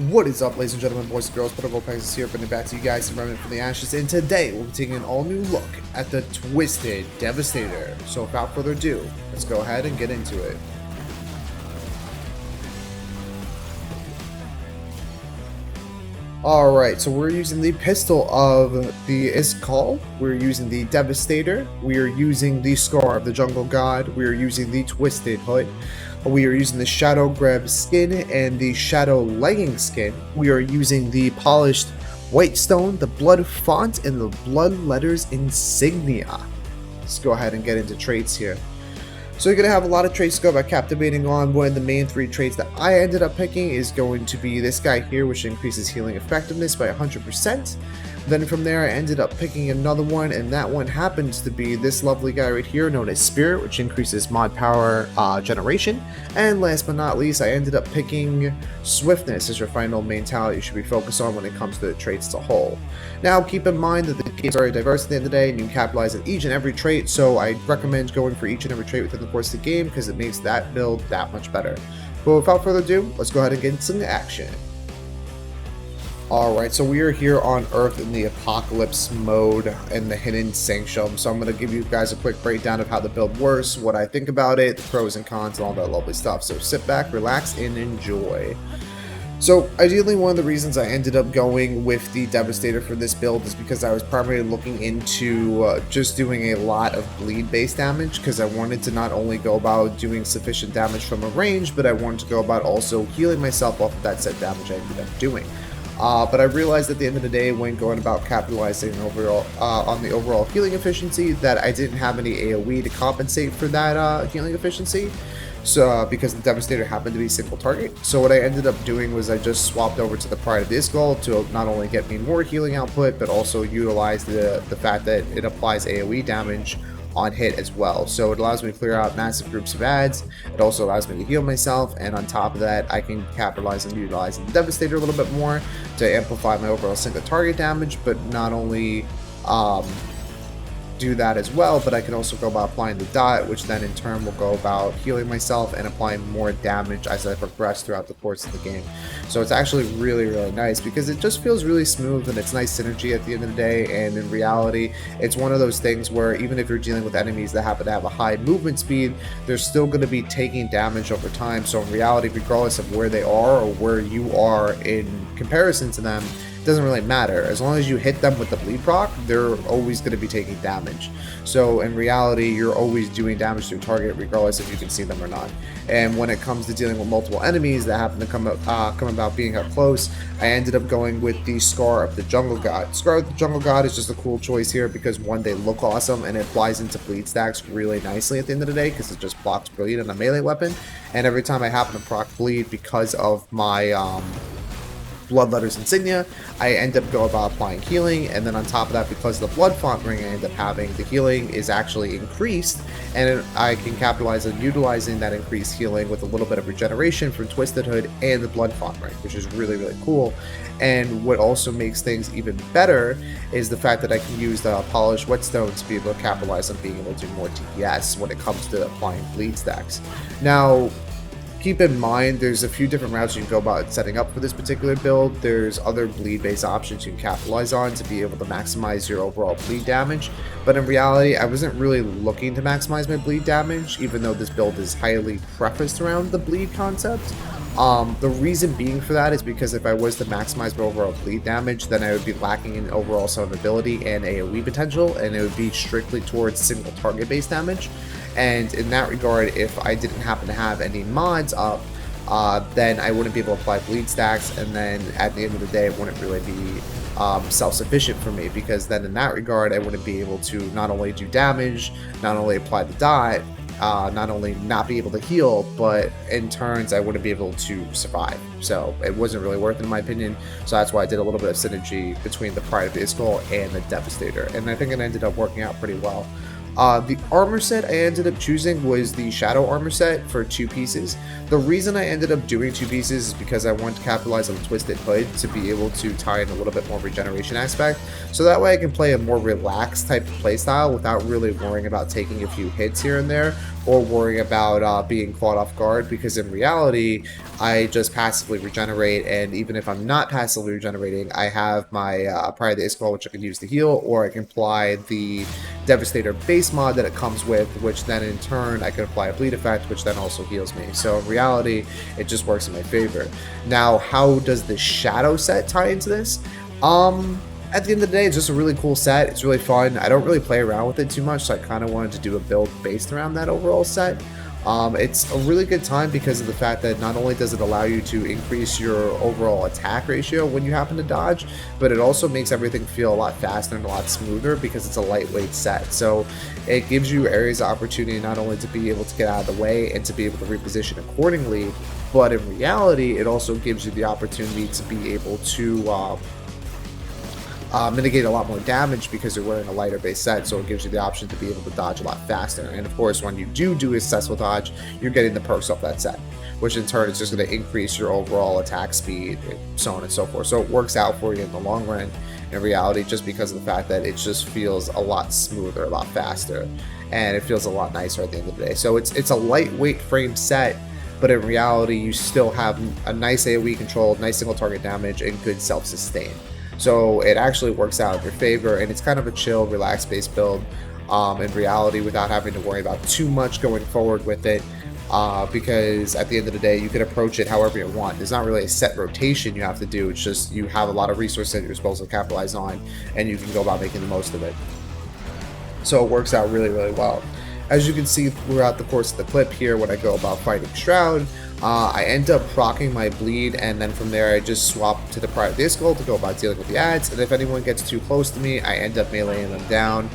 What is up, ladies and gentlemen, boys and girls? Pegasus here, bringing it back to you guys from Remnant from the Ashes, and today we'll be taking an all-new look at the Twisted Devastator. So without further ado, let's go ahead and get into it. Alright, so we're using the pistol of the Iskall, we're using the Devastator, we are using the Scar of the Jungle God, we are using the Twisted Hood, we are using the Shadow Grab skin and the Shadow Legging skin, we are using the polished white stone, the blood font, and the blood letters insignia. Let's go ahead and get into traits here. So you're going to have a lot of traits to go about captivating on. One of the main three traits that I ended up picking is going to be this guy here, which increases healing effectiveness by 100%. Then from there I ended up picking another one, and that one happens to be this lovely guy right here known as Spirit, which increases mod power generation. And last but not least, I ended up picking Swiftness as your final main talent you should be focused on when it comes to the traits as a whole. Now keep in mind that the game is very diverse at the end of the day, and you can capitalize on each and every trait, so I recommend going for each and every trait within the course of the game because it makes that build that much better. But without further ado, let's go ahead and get into some action. Alright, so we are here on Earth in the Apocalypse mode in the Hidden Sanctum, so I'm going to give you guys a quick breakdown of how the build works, what I think about it, the pros and cons, and all that lovely stuff. So sit back, relax, and enjoy. So ideally, one of the reasons I ended up going with the Devastator for this build is because I was primarily looking into just doing a lot of bleed-based damage, because I wanted to not only go about doing sufficient damage from a range, but I wanted to go about also healing myself off of that set damage I ended up doing. But I realized at the end of the day, when going about capitalizing overall on the overall healing efficiency, that I didn't have any AoE to compensate for that healing efficiency. So because the Devastator happened to be single target. So what I ended up doing was I just swapped over to the Pride of the Iskall to not only get me more healing output, but also utilize the fact that it applies AoE damage on hit as well. So it allows me to clear out massive groups of ads. It also allows me to heal myself, and on top of that, I can capitalize on utilizing the Devastator a little bit more to amplify my overall single target damage, but not only do that as well, but I can also go about applying the dot, which then in turn will go about healing myself and applying more damage as I progress throughout the course of the game. So it's actually really nice because it just feels really smooth and it's nice synergy at the end of the day. And in reality, it's one of those things where even if you're dealing with enemies that happen to have a high movement speed, they're still going to be taking damage over time. So in reality, regardless of where they are or where you are in comparison to them, doesn't really matter. As long as you hit them with the bleed proc, they're always going to be taking damage. So in reality, you're always doing damage to your target regardless if you can see them or not. And when it comes to dealing with multiple enemies that happen to come about being up close, I ended up going with the Scar of the Jungle God. Scar of the Jungle God is just a cool choice here because one, they look awesome and it flies into bleed stacks really nicely at the end of the day because it just blocks bleed on a melee weapon. And every time I happen to proc bleed because of my blood letters insignia, I end up go about applying healing, and then on top of that, because of the blood font ring I end up having, the healing is actually increased, and I can capitalize on utilizing that increased healing with a little bit of regeneration from Twisted Hood and the blood font ring, which is really cool. And what also makes things even better is the fact that I can use the polished whetstone to be able to capitalize on being able to do more DPS when it comes to applying bleed stacks. Now, keep in mind, there's a few different routes you can go about setting up for this particular build. There's other bleed-based options you can capitalize on to be able to maximize your overall bleed damage. But in reality, I wasn't really looking to maximize my bleed damage, even though this build is highly prefaced around the bleed concept. The reason being for that is because if I was to maximize my overall bleed damage, then I would be lacking in overall survivability and AoE potential, and it would be strictly towards single target based damage. And in that regard, if I didn't happen to have any mods up, then I wouldn't be able to apply bleed stacks, and then at the end of the day, it wouldn't really be self-sufficient for me, because then in that regard, I wouldn't be able to not only do damage, not only apply the dot, not only not be able to heal, but in turns I wouldn't be able to survive. So it wasn't really worth it in my opinion. So that's why I did a little bit of synergy between the Pride of the Iskall and the Devastator, and I think it ended up working out pretty well. The armor set I ended up choosing was the Shadow armor set for 2 pieces. The reason I ended up doing 2 pieces is because I wanted to capitalize on the Twisted Hood to be able to tie in a little bit more regeneration aspect, so that way I can play a more relaxed type of playstyle without really worrying about taking a few hits here and there, or worrying about being caught off guard, because in reality, I just passively regenerate, and even if I'm not passively regenerating, I have my Pride of the Iskall, which I can use to heal, or I can apply the Devastator base mod that it comes with, which then in turn I can apply a bleed effect, which then also heals me. So in reality, it just works in my favor. Now, how does the Shadow set tie into this? At the end of the day, it's just a really cool set. It's really fun. I don't really play around with it too much, so I kind of wanted to do a build based around that overall set. It's a really good time because of the fact that not only does it allow you to increase your overall attack ratio when you happen to dodge, but it also makes everything feel a lot faster and a lot smoother because it's a lightweight set. So it gives you areas of opportunity not only to be able to get out of the way and to be able to reposition accordingly, but in reality, it also gives you the opportunity to be able to mitigate a lot more damage because you're wearing a lighter base set, so it gives you the option to be able to dodge a lot faster. And of course, when you do a successful dodge, you're getting the perks off that set, which in turn is just going to increase your overall attack speed, and so on and so forth. So it works out for you in the long run, in reality, just because of the fact that it just feels a lot smoother, a lot faster, and it feels a lot nicer at the end of the day. So it's a lightweight frame set, but in reality, you still have a nice AoE control, nice single target damage, and good self-sustain. So it actually works out in your favor, and it's kind of a chill, relaxed base build in reality, without having to worry about too much going forward with it, because at the end of the day, you can approach it however you want. There's not really a set rotation you have to do. It's just you have a lot of resources that you're supposed to capitalize on, and you can go about making the most of it. So it works out really, really well. As you can see throughout the course of the clip here, when I go about fighting Shroud, I end up proccing my bleed, and then from there I just swap to the Pride of the Iskall to go about dealing with the ads, and if anyone gets too close to me, I end up meleeing them down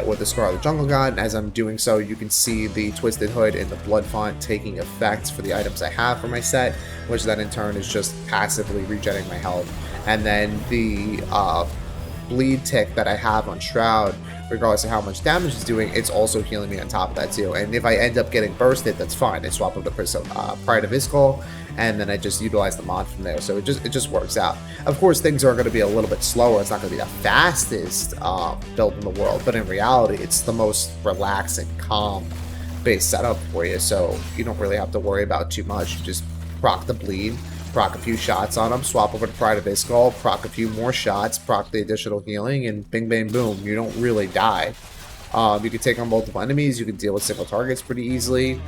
with the Scar of the Jungle God. And as I'm doing so, you can see the Twisted Hood and the Blood Font taking effect for the items I have for my set, which then in turn is just passively regenerating my health. And then the bleed tick that I have on Shroud, regardless of how much damage it's doing, it's also healing me on top of that too. And if I end up getting bursted, that's fine. I swap over to Pride of Iskall, and then I just utilize the mod from there. So it just works out. Of course, things are going to be a little bit slower. It's not going to be the fastest build in the world, but in reality, it's the most relaxing, calm base setup for you. So you don't really have to worry about too much. You just proc the bleed, proc a few shots on them, swap over to Pride of Iskall, proc a few more shots, proc the additional healing, and bing, bang, boom. You don't really die. You can take on multiple enemies, you can deal with single targets pretty easily,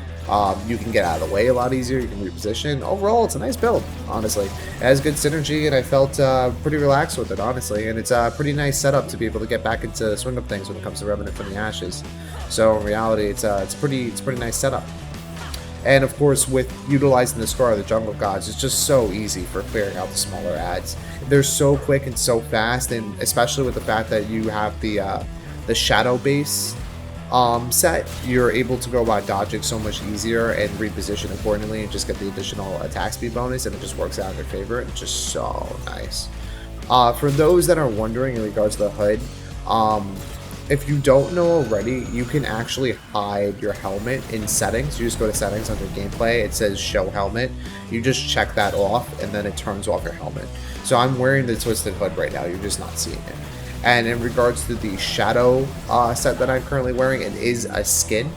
you can get out of the way a lot easier, you can reposition. Overall, it's a nice build, honestly. It has good synergy, and I felt pretty relaxed with it, honestly, and it's a pretty nice setup to be able to get back into the swing of things when it comes to Remnant from the Ashes. So in reality, it's a pretty nice setup. And of course, with utilizing the Scar of the Jungle Gods, it's just so easy for clearing out the smaller ads. They're so quick and so fast, and especially with the fact that you have the Shadow base set, you're able to go about dodging so much easier and reposition accordingly and just get the additional attack speed bonus, and it just works out in your favor. It's just so nice. For those that are wondering in regards to the HUD, if you don't know already, you can actually hide your helmet in settings. You just go to settings under gameplay, it says show helmet. You just check that off, and then it turns off your helmet. So I'm wearing the Twisted Hood right now, you're just not seeing it. And in regards to the Shadow set that I'm currently wearing, it is a skin,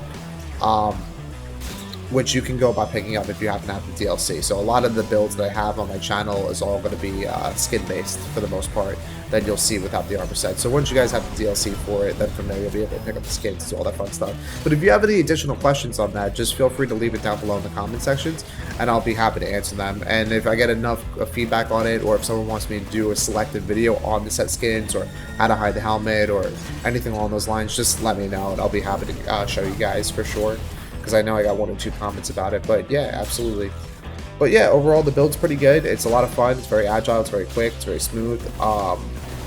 which you can go by picking up if you happen to have the DLC. So a lot of the builds that I have on my channel is all going to be skin based for the most part, that you'll see without the armor set. So once you guys have the DLC for it, then from there you'll be able to pick up the skins, do all that fun stuff. But if you have any additional questions on that, just feel free to leave it down below in the comment sections, and I'll be happy to answer them. And if I get enough feedback on it, or if someone wants me to do a selected video on the set skins, or how to hide the helmet, or anything along those lines, just let me know, and I'll be happy to show you guys for sure, because I know I got 1 or 2 comments about it. But yeah, absolutely. But yeah, overall the build's pretty good. It's a lot of fun. It's very agile. It's very quick. It's very smooth.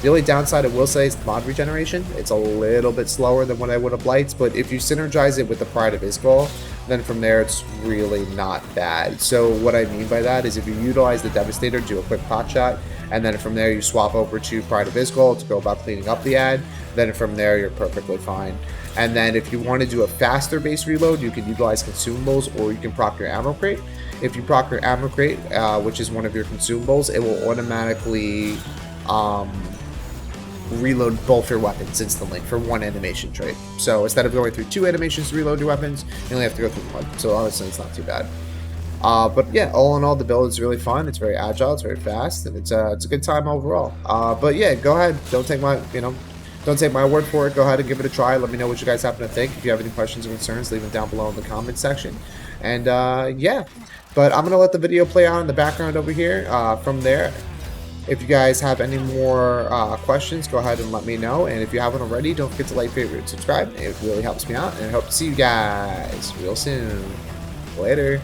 The only downside I will say is the mod regeneration. It's a little bit slower than what I would have liked, but if you synergize it with the Pride of Iskall, then from there it's really not bad. So what I mean by that is if you utilize the Devastator, do a quick pot shot, and then from there you swap over to Pride of Iskall to go about cleaning up the ad, then from there you're perfectly fine. And then if you want to do a faster base reload, you can utilize consumables, or you can proc your ammo crate. If you proc your ammo crate, which is one of your consumables, it will automatically reload both your weapons instantly for one animation trait. So instead of going through 2 animations to reload your weapons, you only have to go through 1. So honestly, it's not too bad. But yeah, all in all, the build is really fun. It's very agile, it's very fast, and it's a good time overall. But yeah, go ahead. Don't take my word for it. Go ahead and give it a try. Let me know what you guys happen to think. If you have any questions or concerns, leave them down below in the comment section. And yeah, but I'm gonna let the video play out in the background over here. From there, if you guys have any more questions, go ahead and let me know. And if you haven't already, don't forget to like, favorite, and subscribe. It really helps me out. And I hope to see you guys real soon. Later.